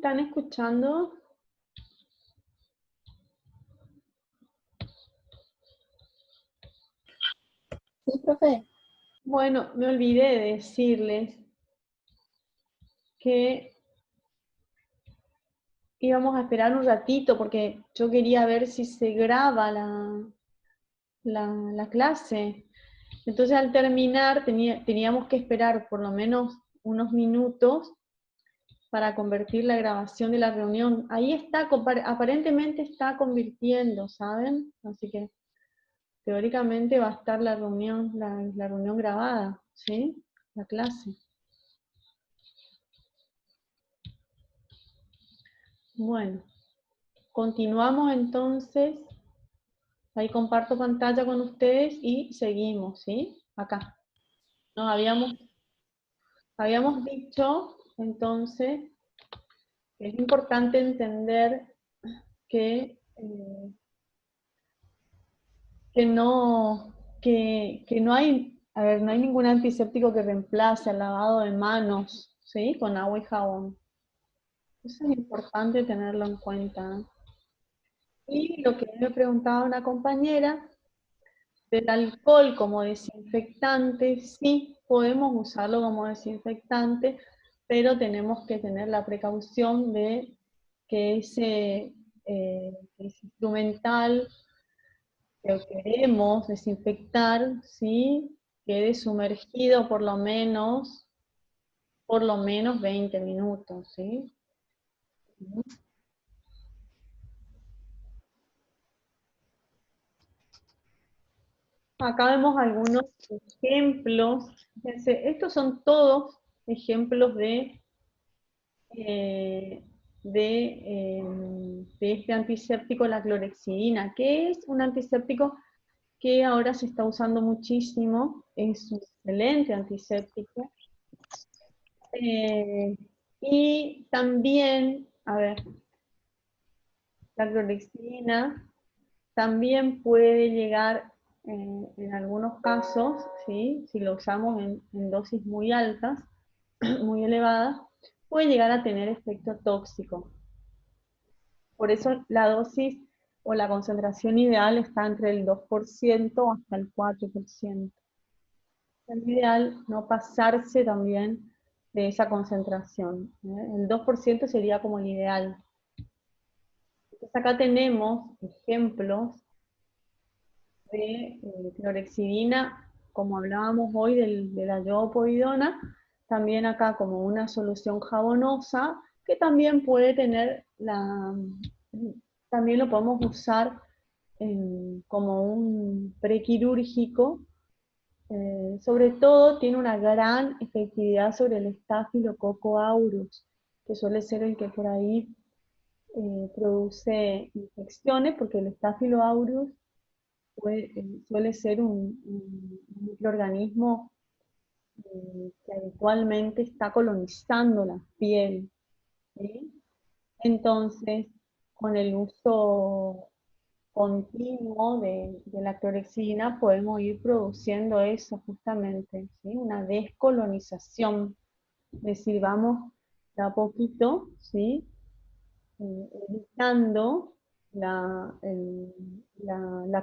están escuchando? Sí, profe. Bueno, me olvidé de decirles que íbamos a esperar un ratito porque yo quería ver si se graba la clase. Entonces al terminar teníamos que esperar por lo menos unos minutos para convertir la grabación de la reunión. Ahí está, aparentemente está convirtiendo, ¿saben? Así que teóricamente va a estar la reunión grabada, ¿sí? La clase. Bueno, continuamos entonces. Ahí comparto pantalla con ustedes y seguimos, ¿sí? Acá. Nos habíamos dicho entonces que es importante entender que, que no, que no hay, a ver, no hay ningún antiséptico que reemplace el lavado de manos, ¿sí? Con agua y jabón. Eso es importante tenerlo en cuenta. Y lo que me preguntaba una compañera, del alcohol como desinfectante, sí podemos usarlo como desinfectante, pero tenemos que tener la precaución de que ese instrumental que queremos desinfectar, ¿sí? Quede sumergido por lo menos 20 minutos, ¿sí? Acá vemos algunos ejemplos. Fíjense, estos son todos ejemplos eh, de este antiséptico, la clorexidina, que es un antiséptico que ahora se está usando muchísimo, es un excelente antiséptico. Y también, a ver, la clorexidina también puede llegar en algunos casos, ¿sí? Si lo usamos en dosis muy altas, muy elevadas, puede llegar a tener efecto tóxico. Por eso la dosis o la concentración ideal está entre el 2% hasta el 4%. Es ideal no pasarse también de esa concentración, ¿eh? El 2% sería como el ideal. Entonces acá tenemos ejemplos de clorexidina, como hablábamos hoy de la iodopovidona, también acá como una solución jabonosa, que también puede tener también lo podemos usar como un prequirúrgico, sobre todo tiene una gran efectividad sobre el Staphylococcus aureus, que suele ser el que por ahí produce infecciones, porque el Staphylococcus aureus suele ser un microorganismo que habitualmente está colonizando la piel, ¿sí? Entonces, con el uso continuo de la clorexidina podemos ir produciendo eso justamente, ¿sí? Una descolonización, es decir, vamos de a poquito, ¿sí? Evitando la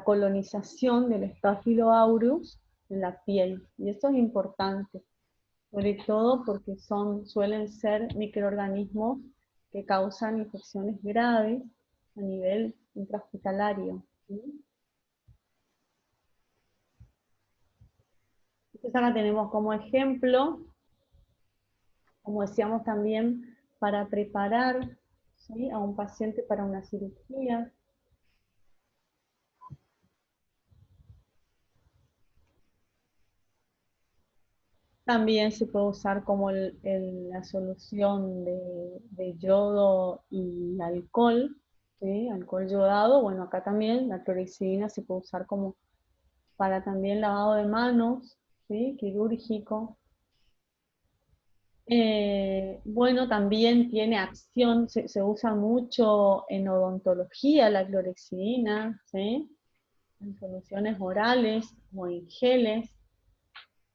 colonización del Staphylococcus aureus en la piel. Y esto es importante, sobre todo porque suelen ser microorganismos que causan infecciones graves a nivel intrahospitalario, ¿sí? Entonces acá tenemos como ejemplo, como decíamos también, para preparar, ¿sí?, a un paciente para una cirugía. También se puede usar como la solución de yodo y alcohol, ¿sí? Alcohol yodado. Bueno, acá también la clorexidina se puede usar como para también lavado de manos, ¿sí? Quirúrgico. Bueno, también tiene acción, se usa mucho en odontología la clorexidina, ¿sí? En soluciones orales o en geles.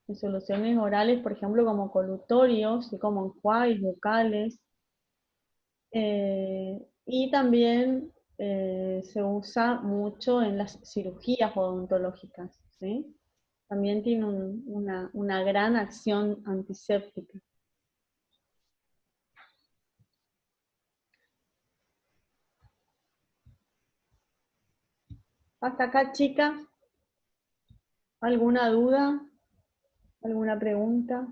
En soluciones orales, por ejemplo, como colutorios y como enjuagues bucales. Y también se usa mucho en las cirugías odontológicas, ¿sí? También tiene una gran acción antiséptica. Hasta acá, chicas, ¿alguna duda? ¿Alguna pregunta?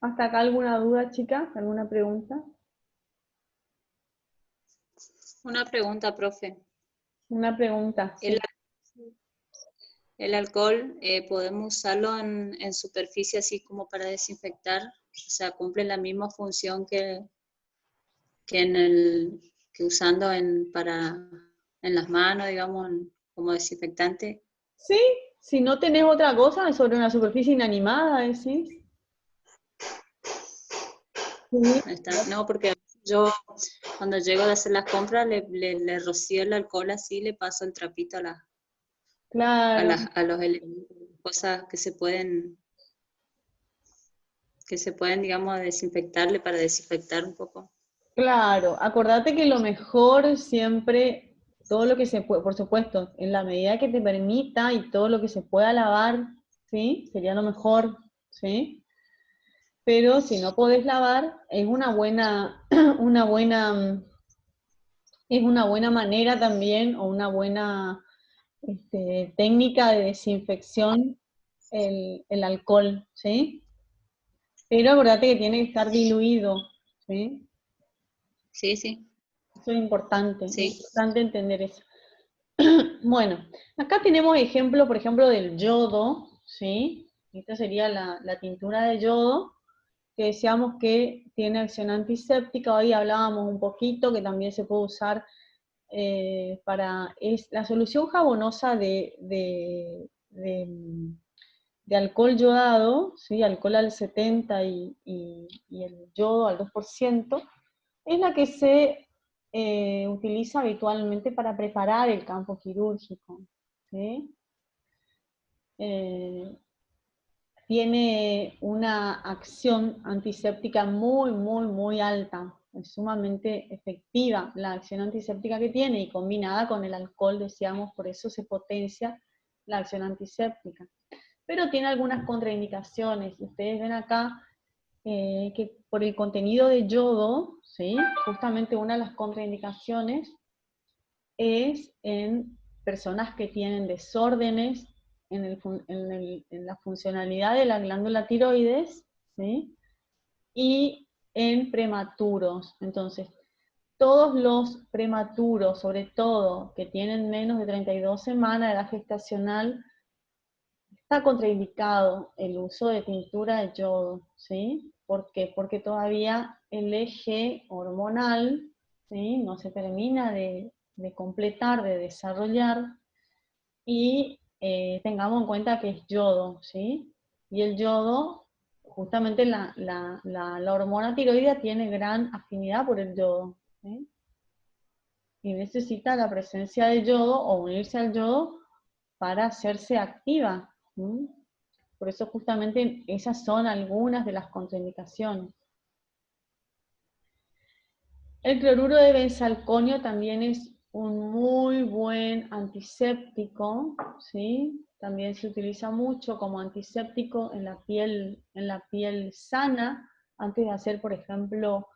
¿Hasta acá alguna duda, chicas? ¿Alguna pregunta? Una pregunta, profe. Una pregunta, ¿El, sí. el alcohol podemos usarlo en superficie así como para desinfectar? O sea, ¿cumple la misma función que usando en las manos, digamos, como desinfectante? Sí, si no tenés otra cosa, es sobre una superficie inanimada, decís. Sí, No, porque yo cuando llego a hacer las compras le rocío el alcohol así, le paso el trapito claro, a los elementos, cosas que se pueden, digamos, desinfectarle para desinfectar un poco. claro. Acordate que lo mejor siempre, todo lo que se puede, por supuesto, en la medida que te permita y todo lo que se pueda lavar, ¿sí? Sería lo mejor, ¿sí? Pero si no podés lavar, es una buena, una buena, es una buena manera también, o una buena técnica de desinfección el alcohol, ¿sí? Pero acordate que tiene que estar diluido, ¿sí? Sí, sí, Eso es sí. importante entender eso. Bueno, acá tenemos ejemplo, por ejemplo, del yodo, ¿sí? Esta sería la tintura de yodo, que decíamos que tiene acción antiséptica. Hoy hablábamos un poquito que también se puede usar es la solución jabonosa de alcohol yodado, ¿sí? Alcohol al 70 y el yodo al 2%, es la que se utiliza habitualmente para preparar el campo quirúrgico, ¿sí? Eh, Tiene una acción antiséptica muy, muy, muy alta. Es sumamente efectiva la acción antiséptica que tiene, y combinada con el alcohol, decíamos, por eso se potencia la acción antiséptica. Pero tiene algunas contraindicaciones. Ustedes ven acá que por el contenido de yodo, ¿sí? Justamente una de las contraindicaciones es en personas que tienen desórdenes en la funcionalidad de la glándula tiroides, ¿sí? Y en prematuros. Entonces, todos los prematuros, sobre todo que tienen menos de 32 semanas de edad gestacional, está contraindicado el uso de tintura de yodo, ¿sí? ¿Por qué? Porque todavía el eje hormonal, ¿sí? No se termina de completar, de desarrollar, y tengamos en cuenta que es yodo, ¿sí? Y el yodo, justamente la hormona tiroidea tiene gran afinidad por el yodo, ¿sí? Y necesita la presencia de yodo o unirse al yodo para hacerse activa, ¿sí? Por eso justamente esas son algunas de las contraindicaciones. El cloruro de benzalconio también es un muy buen antiséptico, ¿sí? También se utiliza mucho como antiséptico en la piel sana, antes de hacer, por ejemplo,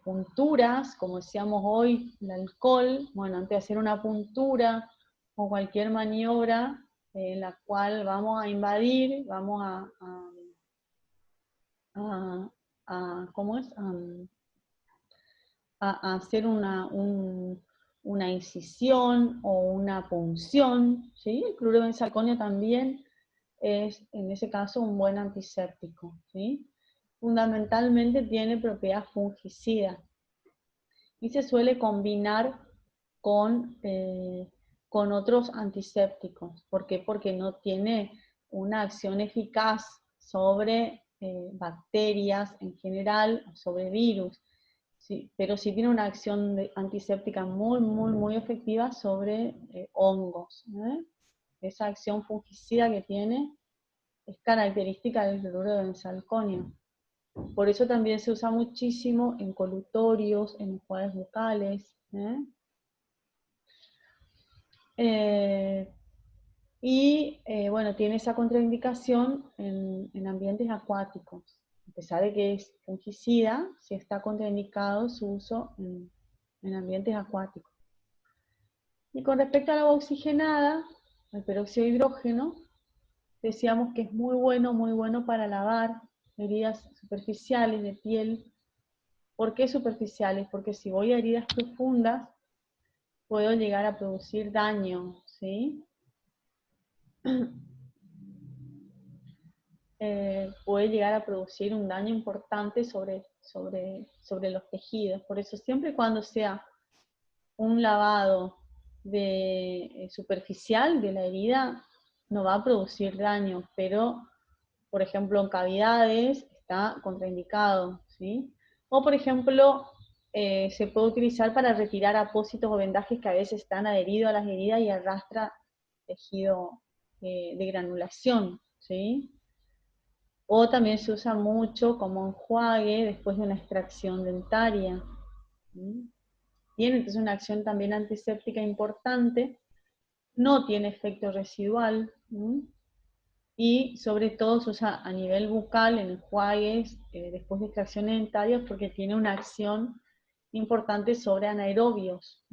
punturas, como decíamos hoy, el alcohol. Bueno, antes de hacer una puntura o cualquier maniobra en la cual vamos a invadir, vamos ¿cómo es? A hacer una incisión o una punción, ¿sí? El cloruro de benzalconio también es, en ese caso, un buen antiséptico, ¿sí? Fundamentalmente tiene propiedad fungicida y se suele combinar con, con otros antisépticos. ¿Por qué? Porque no tiene una acción eficaz sobre bacterias en general, sobre virus. Sí, pero sí tiene una acción antiséptica muy, muy, muy efectiva sobre hongos. Esa acción fungicida que tiene es característica del cloruro de benzalconio. Por eso también se usa muchísimo en colutorios, en enjuagues bucales. Bueno, tiene esa contraindicación en ambientes acuáticos. A pesar de que es fungicida, sí está contraindicado su uso en ambientes acuáticos. Y con respecto al agua oxigenada, al peróxido de hidrógeno, decíamos que es muy bueno para lavar heridas superficiales de piel. ¿Por qué superficiales? Porque si voy a heridas profundas, puedo llegar a producir daño, ¿sí? Puede llegar a producir un daño importante sobre los tejidos. Por eso siempre y cuando sea un lavado superficial de la herida, no va a producir daño, pero por ejemplo en cavidades está contraindicado, ¿sí? O por ejemplo se puede utilizar para retirar apósitos o vendajes que a veces están adheridos a las heridas y arrastra tejido de granulación, ¿sí? O también se usa mucho como enjuague después de una extracción dentaria. Tiene entonces una acción también antiséptica importante, no tiene efecto residual, y sobre todo se usa a nivel bucal en enjuagues después de extracciones dentarias porque tiene una acción importante sobre anaerobios.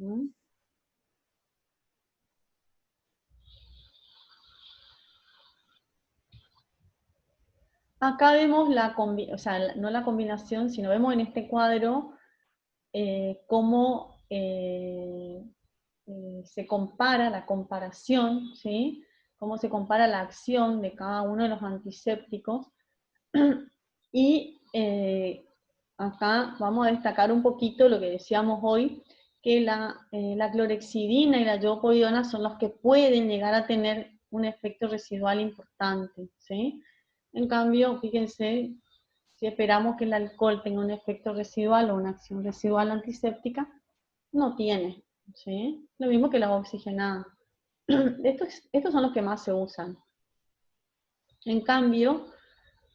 Acá vemos no la combinación, sino vemos en este cuadro cómo se compara, la comparación, ¿sí? Cómo se compara la acción de cada uno de los antisépticos. Y acá vamos a destacar un poquito lo que decíamos hoy, que la clorexidina y la iodopovidona son los que pueden llegar a tener un efecto residual importante, ¿sí? En cambio, fíjense, si esperamos que el alcohol tenga un efecto residual o una acción residual antiséptica, no tiene, ¿sí? Lo mismo que la oxigenada. Estos son los que más se usan. En cambio,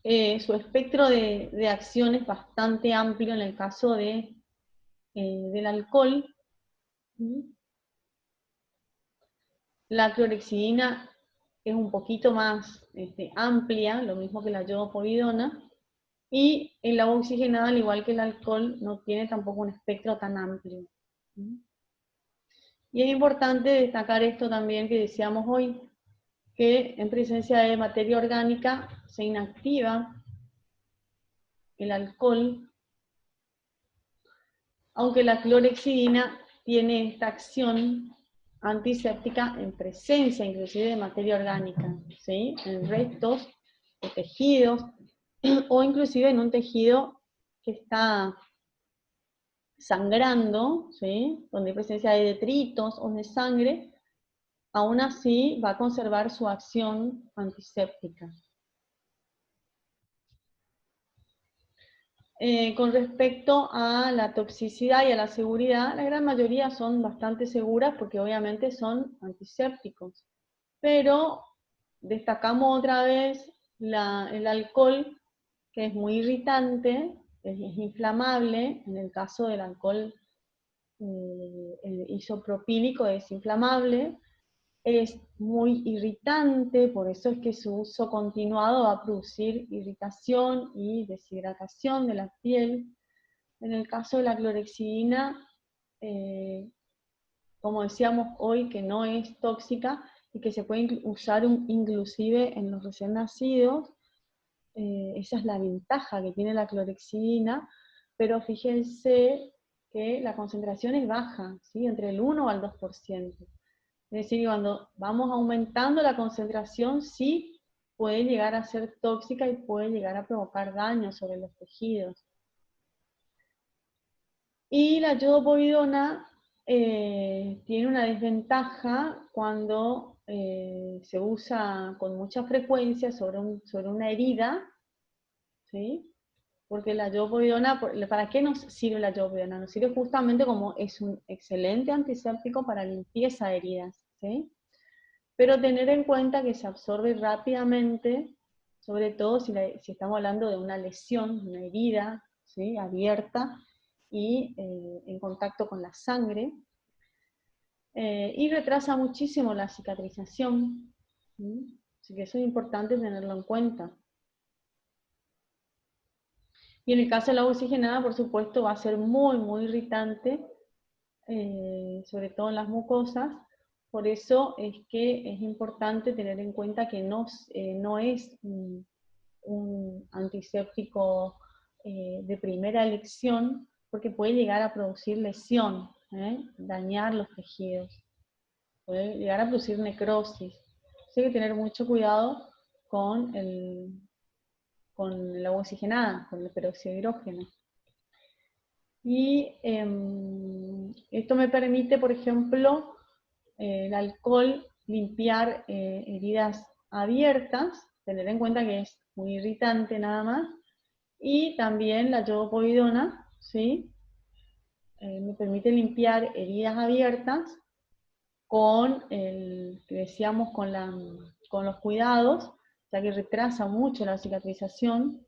su espectro de acción es bastante amplio en el caso del alcohol. La clorexidina es un poquito más amplia, lo mismo que la iodopovidona, y el agua oxigenada, al igual que el alcohol, no tiene tampoco un espectro tan amplio. Y es importante destacar esto también que decíamos hoy, que en presencia de materia orgánica se inactiva el alcohol, aunque la clorexidina tiene esta acción antiséptica en presencia inclusive de materia orgánica, ¿sí? En restos de tejidos o inclusive en un tejido que está sangrando, ¿sí? Donde hay presencia de detritos o de sangre, aún así va a conservar su acción antiséptica. Con respecto a la toxicidad y a la seguridad, la gran mayoría son bastante seguras porque obviamente son antisépticos. Pero destacamos otra vez el alcohol, que es muy irritante, es inflamable. En el caso del alcohol isopropílico es inflamable, es muy irritante, por eso es que su uso continuado va a producir irritación y deshidratación de la piel. En el caso de la clorexidina, como decíamos hoy, que no es tóxica y que se puede usar inclusive en los recién nacidos, esa es la ventaja que tiene la clorexidina, pero fíjense que la concentración es baja, ¿sí? Entre el 1 al 2%. Es decir, cuando vamos aumentando la concentración, sí puede llegar a ser tóxica y puede llegar a provocar daño sobre los tejidos. Y la iodopovidona tiene una desventaja cuando se usa con mucha frecuencia sobre una herida, ¿sí? porque la yopovidona, ¿para qué nos sirve la yopovidona? Nos sirve justamente como es un excelente antiséptico para limpieza de heridas, ¿sí? Pero tener en cuenta que se absorbe rápidamente, sobre todo si estamos hablando de una lesión, una herida, ¿sí? Abierta y en contacto con la sangre, y retrasa muchísimo la cicatrización, ¿sí? Así que eso es importante tenerlo en cuenta. Y en el caso del agua oxigenada, por supuesto, va a ser muy, muy irritante, sobre todo en las mucosas. Por eso es que es importante tener en cuenta que no es un antiséptico de primera elección, porque puede llegar a producir lesión, dañar los tejidos, puede llegar a producir necrosis. Así que hay que tener mucho cuidado con el agua oxigenada, con el peróxido de hidrógeno. Y esto me permite, por ejemplo, el alcohol limpiar heridas abiertas, tener en cuenta que es muy irritante nada más, y también la yopovidona, ¿sí? Me permite limpiar heridas abiertas con que decíamos con los cuidados, ya que retrasa mucho la cicatrización,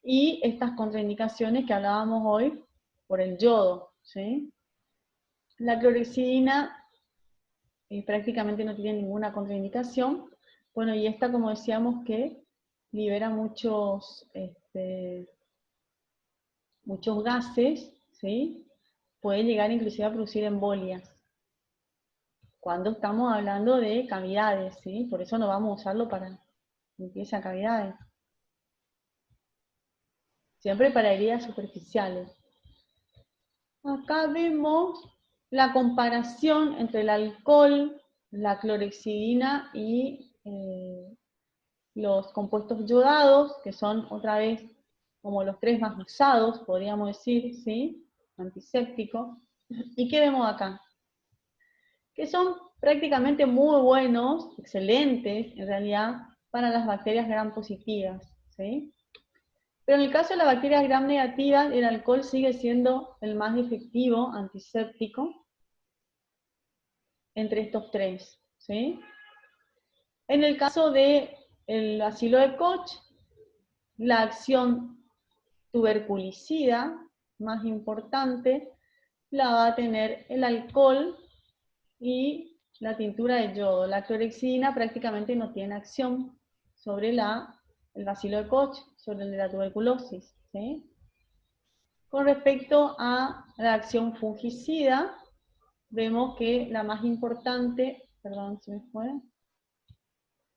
y estas contraindicaciones que hablábamos hoy por el yodo, ¿sí? La clorhexidina prácticamente no tiene ninguna contraindicación. Bueno, y esta, como decíamos, que libera muchos gases, ¿sí? Puede llegar inclusive a producir embolias, cuando estamos hablando de cavidades, ¿sí? Por eso no vamos a usarlo para limpieza de cavidades. Siempre para heridas superficiales. Acá vemos la comparación entre el alcohol, la clorhexidina y los compuestos yodados, que son otra vez como los tres más usados, podríamos decir, ¿sí? Antisépticos. ¿Y qué vemos acá? Que son prácticamente muy buenos, excelentes en realidad, para las bacterias gram positivas, ¿sí? Pero en el caso de las bacterias gram negativas, el alcohol sigue siendo el más efectivo antiséptico entre estos tres, ¿sí? En el caso del bacilo de Koch, la acción tuberculicida más importante la va a tener el alcohol y la tintura de yodo. La clorhexidina prácticamente no tiene acción sobre el bacilo de Koch, sobre el de la tuberculosis, ¿sí? Con respecto a la acción fungicida, vemos que la más importante, perdón, se me fue,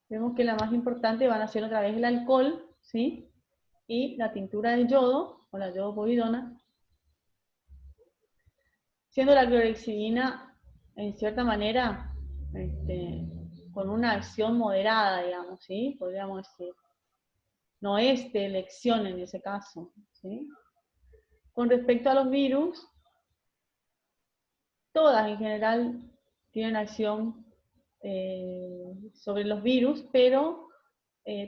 vemos que la más importante van a ser otra vez el alcohol, ¿sí? Y la tintura de yodo, o la yodopovidona, siendo la clorhexidina, en cierta manera, con una acción moderada, digamos, ¿sí? Podríamos decir. No es de elección en ese caso, ¿sí? Con respecto a los virus, todas en general tienen acción sobre los virus, pero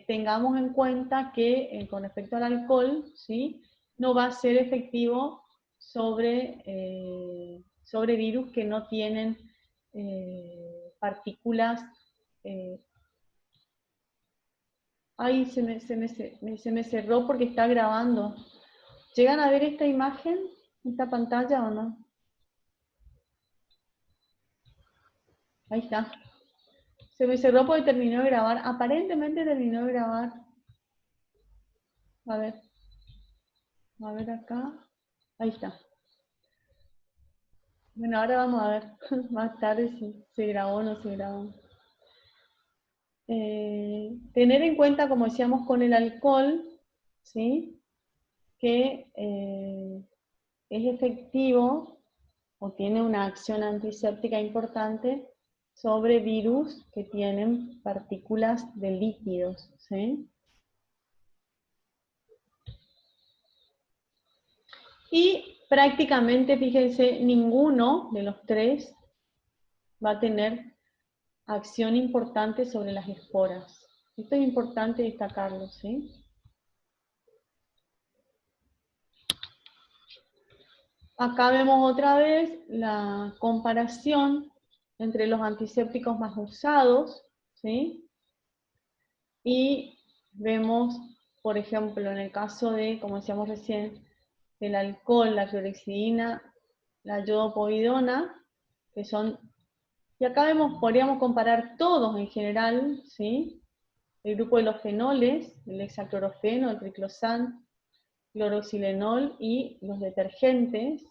tengamos en cuenta que con respecto al alcohol, ¿sí? No va a ser efectivo sobre virus que no tienen partículas. Ay, se me cerró porque está grabando. ¿Llegan a ver esta imagen, esta pantalla o no? Ahí está. Se me cerró porque terminó de grabar. Aparentemente terminó de grabar. A ver acá. Ahí está. Bueno, ahora vamos a ver más tarde si se grabó o no se grabó. Tener en cuenta, como decíamos con el alcohol, ¿sí? Que es efectivo o tiene una acción antiséptica importante sobre virus que tienen partículas de líquidos, ¿sí? Y prácticamente, fíjense, ninguno de los tres va a tener acción importante sobre las esporas. Esto es importante destacarlo, ¿sí? Acá vemos otra vez la comparación entre los antisépticos más usados, ¿sí? Y vemos, por ejemplo, en el caso de, como decíamos recién, del alcohol, la clorhexidina, la yodopovidona, que son, y acá vemos, podríamos comparar todos en general, ¿sí? El grupo de los fenoles, el hexaclorofeno, el triclosan, cloroxilenol y los detergentes,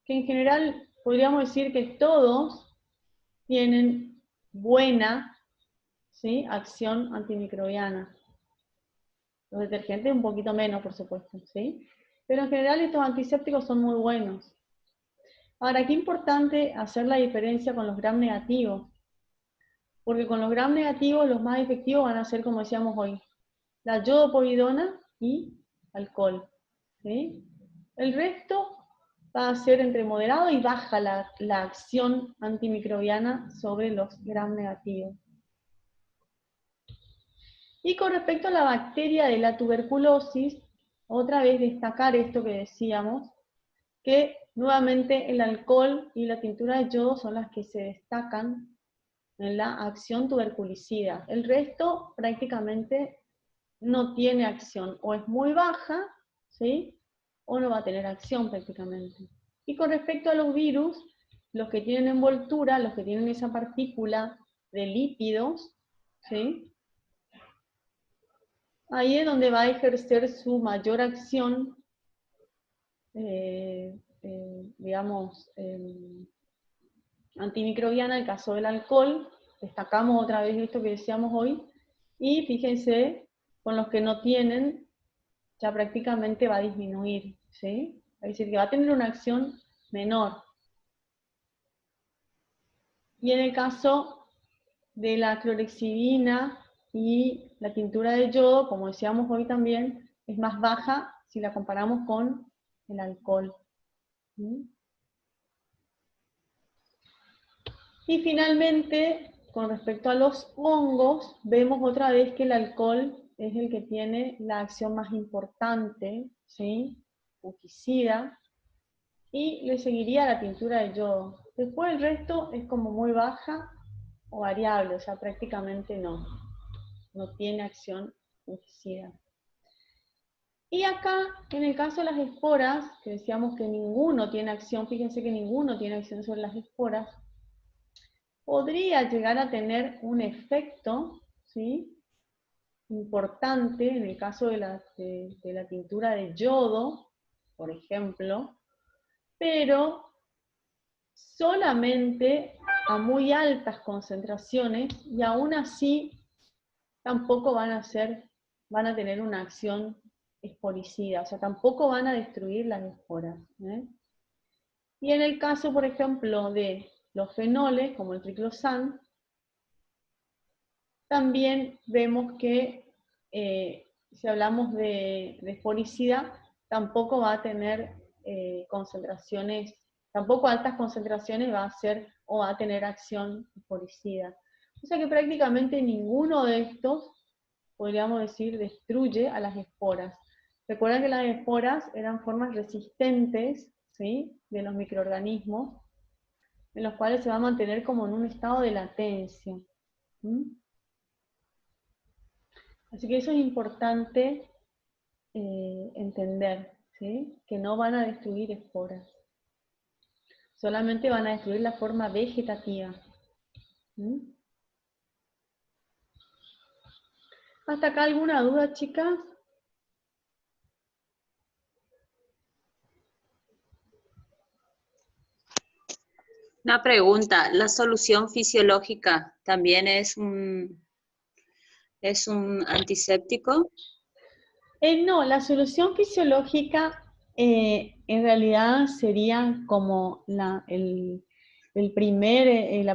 que en general podríamos decir que todos tienen buena, ¿sí?, acción antimicrobiana. Los detergentes un poquito menos, por supuesto, ¿sí? Pero en general estos antisépticos son muy buenos. Ahora, qué importante hacer la diferencia con los gram negativos, porque con los gram negativos los más efectivos van a ser, como decíamos hoy, la yodopovidona y alcohol, ¿sí? El resto va a ser entre moderado y baja la acción antimicrobiana sobre los gram negativos. Y con respecto a la bacteria de la tuberculosis, otra vez destacar esto que decíamos, que nuevamente el alcohol y la tintura de yodo son las que se destacan en la acción tuberculicida. El resto prácticamente no tiene acción, o es muy baja, ¿sí?, o no va a tener acción prácticamente. Y con respecto a los virus, los que tienen envoltura, los que tienen esa partícula de lípidos, ¿sí?, ahí es donde va a ejercer su mayor acción, digamos, antimicrobiana. En el caso del alcohol, destacamos otra vez esto que decíamos hoy, y fíjense, con los que no tienen, ya prácticamente va a disminuir, ¿sí? Es decir, que va a tener una acción menor. Y en el caso de la clorhexidina y la tintura de yodo, como decíamos hoy también, es más baja si la comparamos con el alcohol. ¿Sí? Y finalmente, con respecto a los hongos, vemos otra vez que el alcohol es el que tiene la acción más importante, ¿sí?, fungicida, y le seguiría la tintura de yodo. Después el resto es como muy baja o variable, o sea, prácticamente no tiene acción fungicida. Y acá, en el caso de las esporas, que decíamos que ninguno tiene acción, fíjense que ninguno tiene acción sobre las esporas, podría llegar a tener un efecto, ¿sí?, importante en el caso de la tintura de yodo, por ejemplo, pero solamente a muy altas concentraciones, y aún así tampoco van a tener una acción esporicida, o sea, tampoco van a destruir las esporas, ¿eh? Y en el caso, por ejemplo, de los fenoles, como el triclosan, también vemos que si hablamos de esporicidad, tampoco va a tener concentraciones, tampoco altas concentraciones va a ser o va a tener acción esporicida. O sea que prácticamente ninguno de estos, podríamos decir, destruye a las esporas. Recuerden que las esporas eran formas resistentes, ¿sí?, de los microorganismos, en los cuales se va a mantener como en un estado de latencia. Así que eso es importante entender, ¿sí?, que no van a destruir esporas. Solamente van a destruir la forma vegetativa. ¿Hasta acá alguna duda, chicas? Una pregunta, ¿la solución fisiológica también es un antiséptico? No, la solución fisiológica en realidad sería como el primer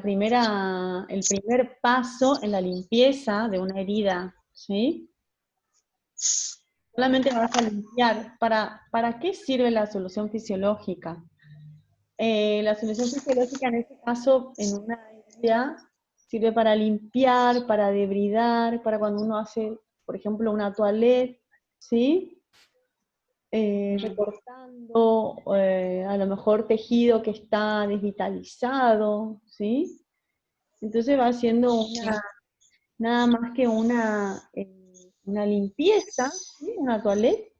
paso en la limpieza de una herida, ¿sí? Solamente vas a limpiar. ¿Para qué sirve la solución fisiológica? La solución fisiológica en este caso, en una herida, sirve para limpiar, para debridar, para cuando uno hace, por ejemplo, una toilette, ¿sí? recortando a lo mejor tejido que está desvitalizado, ¿sí? Entonces va haciendo nada más que una limpieza, ¿sí? Una toalette,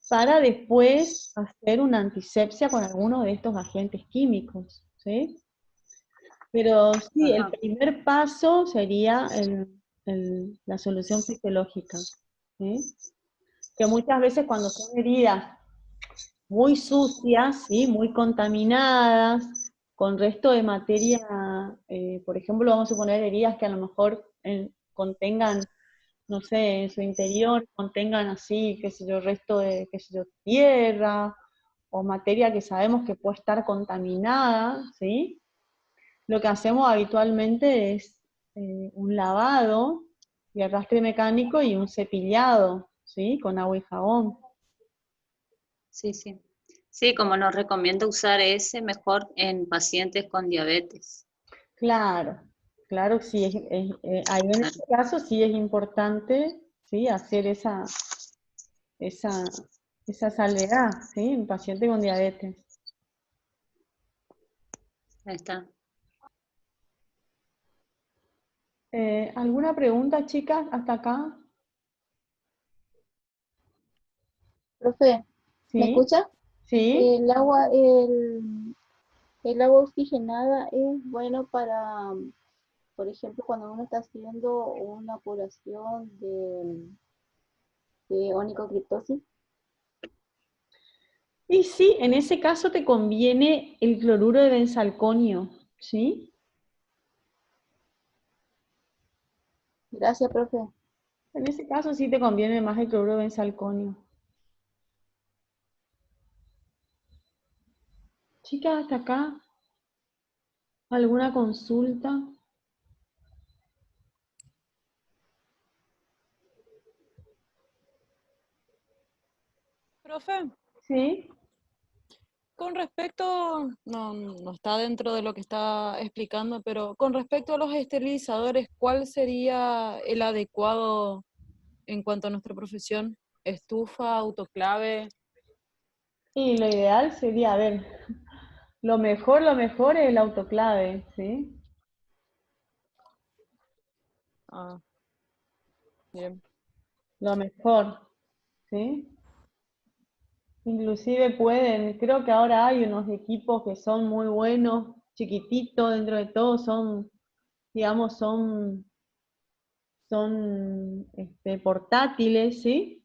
para después hacer una antisepsia con alguno de estos agentes químicos, ¿sí? Pero sí, el Ajá. primer paso sería la solución fisiológica, ¿sí? Que muchas veces cuando son heridas muy sucias, ¿sí? Muy contaminadas, con resto de materia, por ejemplo, vamos a poner heridas que a lo mejor contengan, no sé, en su interior contengan así, qué sé yo, resto de, qué sé yo, tierra, o materia que sabemos que puede estar contaminada, ¿sí? Lo que hacemos habitualmente es un lavado y arrastre mecánico y un cepillado, ¿sí? Con agua y jabón. Sí, sí. Sí, como nos recomienda usar ese mejor en pacientes con diabetes. Claro, claro, sí, ahí en Claro. este caso sí es importante, ¿sí? Hacer esa, esa salvedad, ¿sí? En paciente con diabetes. Ahí está. ¿Alguna pregunta, chicas, hasta acá? Profe, ¿me ¿Sí? escucha? ¿Sí? El agua, el agua oxigenada es bueno para, por ejemplo, cuando uno está haciendo una curación de onicocriptosis. Y sí, en ese caso te conviene el cloruro de benzalconio, ¿sí? Gracias, profe. En ese caso sí te conviene más el cloruro de benzalconio. Chicas, hasta acá, ¿alguna consulta? Profe, ¿Sí? con respecto, no está dentro de lo que está explicando, pero con respecto a los esterilizadores, ¿cuál sería el adecuado en cuanto a nuestra profesión? ¿Estufa, autoclave? Y lo ideal sería, a ver, lo mejor es el autoclave, ¿sí? Ah, bien. Lo mejor, ¿sí? Inclusive pueden, creo que ahora hay unos equipos que son muy buenos, chiquititos dentro de todo, son, digamos, son portátiles, ¿sí?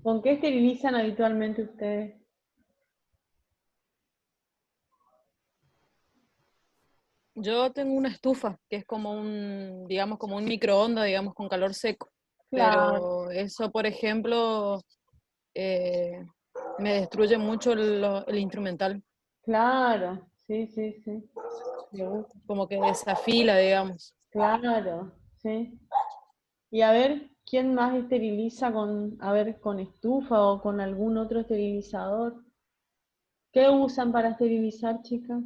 ¿Con qué esterilizan habitualmente ustedes? Yo tengo una estufa, que es como digamos, como un microondas, digamos, con calor seco. Claro, Pero eso, por ejemplo, eh, me destruye mucho el instrumental, claro, sí, sí, sí. como que desafila, digamos. Claro, sí. Y a ver, ¿quién más esteriliza a ver, con estufa o con algún otro esterilizador? ¿Qué usan para esterilizar, chicas?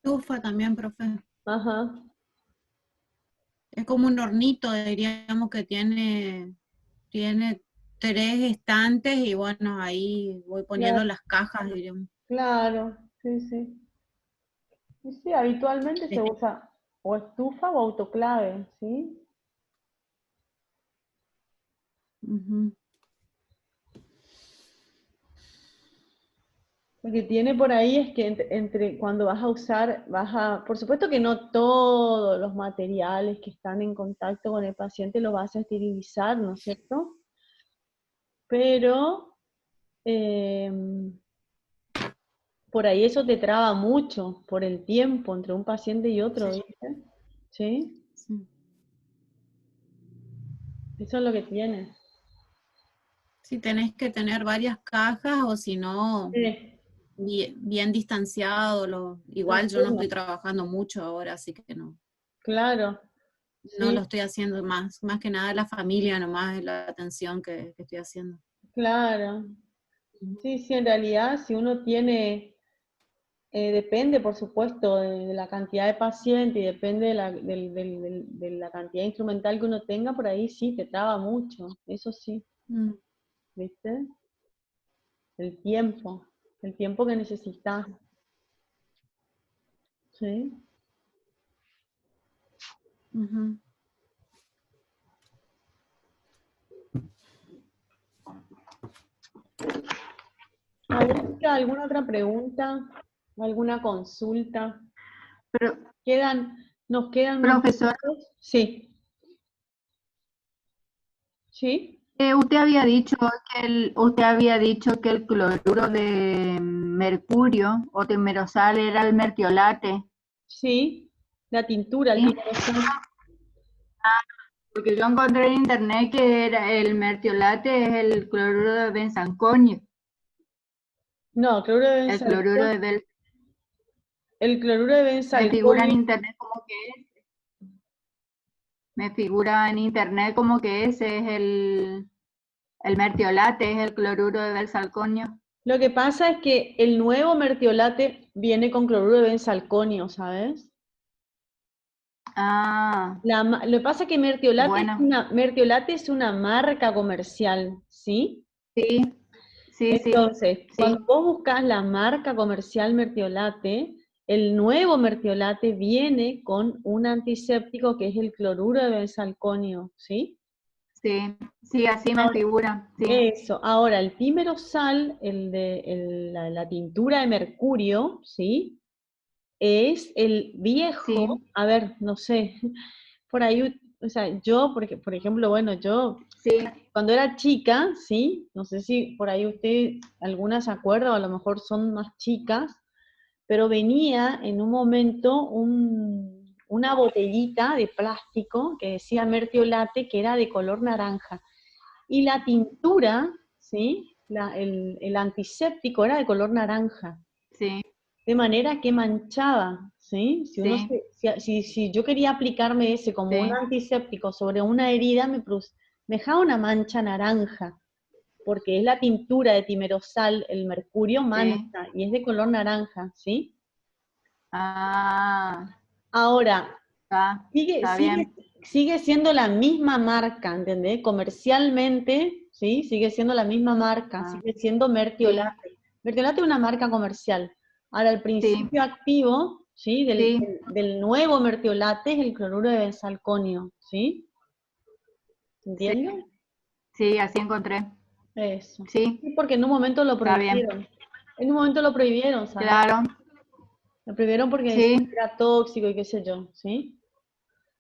Estufa también, profe. Ajá, Es como un hornito, diríamos que tiene 3 estantes y bueno, ahí voy poniendo claro, las cajas, diríamos. claro, sí, sí. Y sí, habitualmente se Eh, usa o estufa o autoclave, ¿sí? ujú. Lo que tiene por ahí es que cuando vas a usar, por supuesto que no todos los materiales que están en contacto con el paciente los vas a esterilizar, ¿no es cierto? Pero por ahí eso te traba mucho por el tiempo entre un paciente y otro, Sí, ¿viste? ¿Sí? sí. Eso es lo que tiene. Sí, tenés que tener varias cajas o si no, Sí, bien distanciado. Igual yo no entiendo. estoy trabajando mucho ahora, así que Claro, no sí, lo estoy haciendo más que nada la familia nomás, es la atención que estoy haciendo. claro. Ujú. Sí, sí, en realidad si uno tiene Depende, por supuesto, de la cantidad de paciente y depende de la cantidad instrumental que uno tenga, por ahí sí, te traba mucho, eso sí, Mm. ¿viste? El tiempo que necesitas, ¿sí? Ujú. A ver, chica, ¿alguna otra pregunta? ¿Alguna consulta? Pero, Nos quedan unos profesor, minutos. Sí. ¿Sí? usted había dicho que el cloruro de mercurio o timerosal era el mertiolate, Sí. La tintura, el ¿sí? timerosal. Porque yo encontré en internet que el mertiolate es el cloruro de benzalconio, No, cloruro de el cloruro benzalconio. de El cloruro de me figura en benzalconio. internet como que ese es el mertiolate, es el cloruro de benzalconio. Lo que pasa es que el nuevo mertiolate viene con cloruro de benzalconio, ¿sabes? Ah, Lo que pasa es que bueno, Mertiolate es una marca comercial, ¿sí? sí, sí, sí, Entonces, sí, cuando vos buscas la marca comercial Mertiolate, el nuevo Mertiolate viene con un antiséptico que es el cloruro de benzalconio, ¿sí? sí, sí, así me Ahora, figura, sí, eso. Ahora, el timerosal, la tintura de mercurio, ¿sí? Es el viejo, sí, a ver, no sé, por ahí, o sea, yo, porque, por ejemplo, bueno, yo sí, cuando era chica, ¿sí? No sé si por ahí usted, algunas se acuerda, o a lo mejor son más chicas, pero venía en un momento una botellita de plástico que decía Mertiolate, que era de color naranja. Y la tintura, ¿sí? El antiséptico era de color naranja. sí, De manera que manchaba, ¿sí? sí, Si yo quería aplicarme ese como un sí, antiséptico sobre una herida, me dejaba una mancha naranja, porque es la tintura de timerosal, el mercurio sí, mancha, y es de color naranja, ¿sí? ah, Ahora, sigue, está sigue, bien, sigue siendo la misma marca, ¿entendés? Comercialmente, ¿sí? Sigue siendo la misma marca, ah, sigue siendo sí, Mertiolate. Mertiolate es una marca comercial. Ahora, el sí, principio activo, ¿sí? sí, Del nuevo Mertiolate es el cloruro de benzalconio, ¿sí? sí, ¿Entiendes? sí, así encontré, Eso. sí, Sí, porque en un momento lo está bien, prohibieron. En un momento lo prohibieron, ¿sabes? claro, Lo prohibieron porque decían sí, que era tóxico y qué sé yo, ¿sí?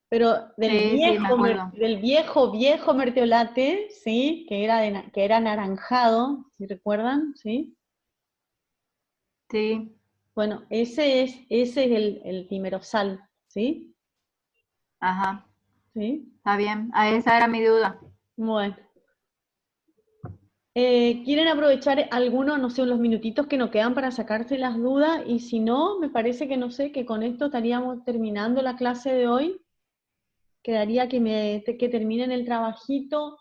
Pero sí, sí, me acuerdo, del viejo mertiolate, ¿sí? Que era anaranjado, si recuerdan, ¿sí? sí, Bueno, ese es el timerosal, ¿sí? ajá, ¿Sí? está bien, esa era mi duda. Bueno. ¿Quieren aprovechar algunos, no sé, los minutitos que nos quedan para sacarse las dudas? Y si no, me parece que no sé, que con esto estaríamos terminando la clase de hoy. Quedaría que terminen el trabajito,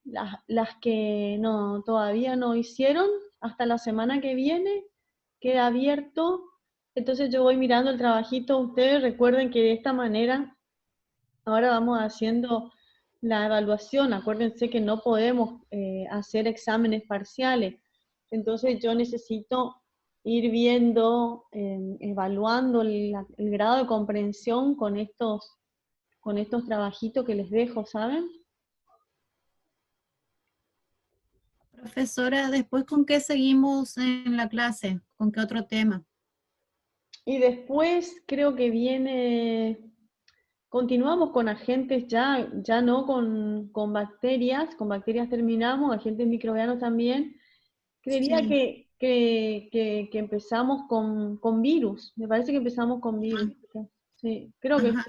las que no, todavía no hicieron, hasta la semana que viene, queda abierto. Entonces yo voy mirando el trabajito. Ustedes recuerden que de esta manera, ahora vamos haciendo la evaluación. Acuérdense que no podemos hacer exámenes parciales. Entonces yo necesito ir viendo, evaluando el grado de comprensión con estos trabajitos que les dejo, ¿saben? Profesora, después ¿con qué seguimos en la clase? ¿Con qué otro tema? Y después creo que continuamos con agentes ya no con bacterias terminamos, agentes microbianos también. Creería Sí. que empezamos con virus, me parece que empezamos con virus. Sí, creo que Ajá,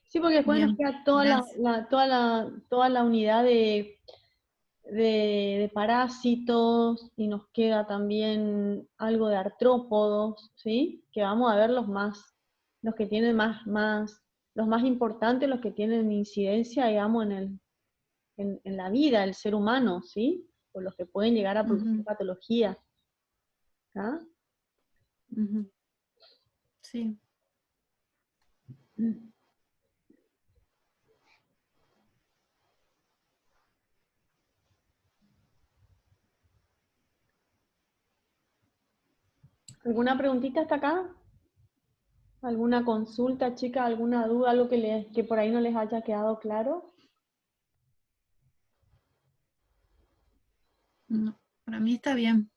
sí, porque después nos bien, queda gracias. toda la unidad de parásitos y nos queda también algo de artrópodos, ¿sí? Que vamos a ver los que tienen los más importantes, los que tienen incidencia, digamos, en la vida del ser humano, ¿sí? O los que pueden llegar a producir Ujú. patologías. ¿Ah? Ujú. Sí. ¿Alguna preguntita hasta acá? ¿Alguna consulta, chicas? ¿Alguna duda? ¿Algo que por ahí no les haya quedado claro? No, para mí está bien.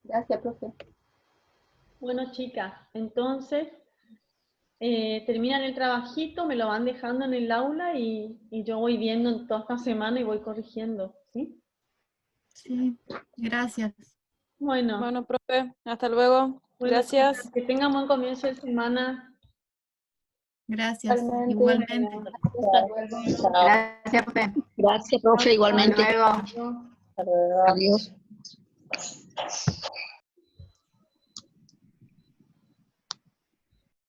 Gracias, profe. Bueno, chicas, entonces terminan el trabajito, me lo van dejando en el aula y yo voy viendo en toda esta semana y voy corrigiendo, ¿sí? Sí, gracias. Bueno, Bueno, profe, hasta luego. bueno, Gracias. chicas, que tengan buen comienzo de semana. Gracias. Igualmente. Igualmente. Hasta luego. Gracias, profe. Gracias, profe, Hasta igualmente. luego. Adiós. Adiós.